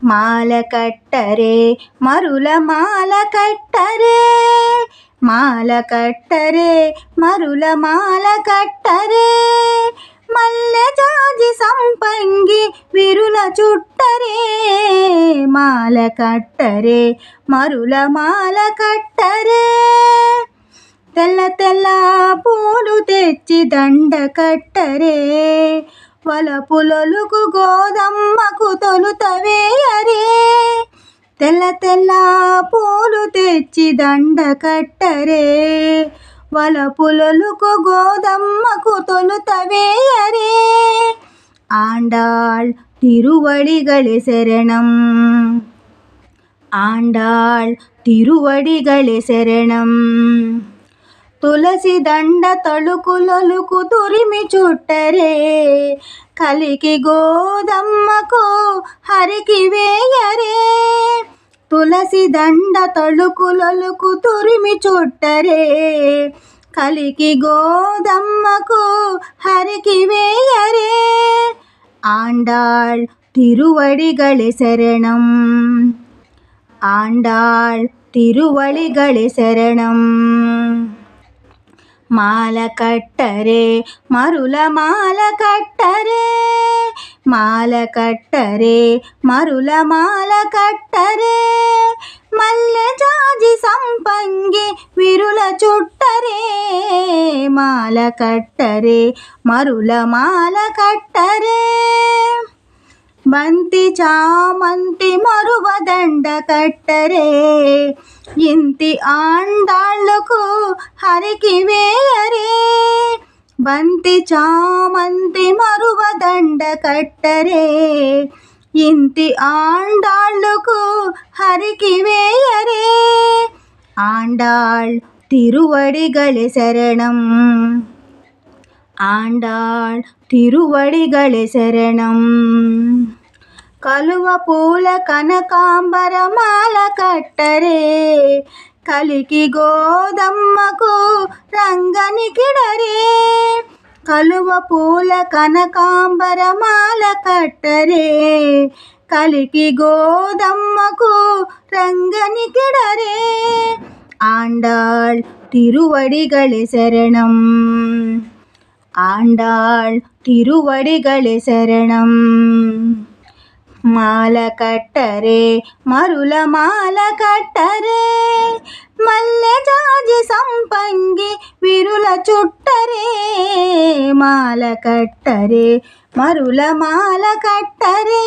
మాల కట్టరే మరుల మాల కట్టరే, మాల కట్టరే మరుల మాల కట్టరే, మల్లె జాజి సంపంగి విరుల చుట్టరే, మాల కట్టరే మరుల మాల కట్టరే, తెల్ల తెల్ల పూలు తెచ్చి దండ కట్టరే, వలపులొలుకు గోదమ్మకు తొలుత వేయరే, తెల్ల తెల్ల పూలు తెచ్చి దండ కట్టరే, వలపులొలుకు గోదమ్మకు తొలుత వేయరే, ఆండాళ్ తిరువడిగళే శరణం, ఆండాళ్ తిరువడిగళే శరణం, తులసి దండ తళుకులొలుకు తురిమి చుట్టరే, కలికి గోదమ్మకు హరికి వేయరే, తులసి దండ తళుకులొలుకు తురిమి చుట్టరే, కలికి గోదమ్మకు హరికి వేయరే, ఆండాళ్ తిరువడిగళే శరణం, ఆండాళ్ తిరువడిగళే శరణం, మాల కట్టరే మరుల మాల కట్టరే, మాల కట్టరే మరుల మాల కట్టరే, మల్లె జాజి సంపంగి విరుల చుట్టరే, మాల కట్టరే మరుల మాల కట్టరే, బంతి చామంతి మరువ దండ కట్టరే, ఇంతి ఆండాళ్ళకు హరికి వేయరే, బంతి చామంతి మరువ దండ కట్టరే, ఇంతి ఆండాళ్ళకు హరికి వేయరే, ఆండాళ్ తిరువడిగళే శరణం, ఆండాళ్ తిరువడిగళే శరణం, కలువ పూల కనకాంబర మాల కట్టరే, కలికి గోదమ్మకు రంగనికిడరే, కలువ పూల కనకాంబర మాల కట్టరే, కలికి గోదమ్మకు రంగనికిడరే, ఆండాళ్ తిరువడిగళే శరణం, ఆండాళ్ తిరువడిగళే శరణం, మాల కట్టరే మరుల మాల కట్టరే, మల్లె జాజి సంపంగి విరుల చుట్టరే, మాల కట్టరే మరుల మాల కట్టరే.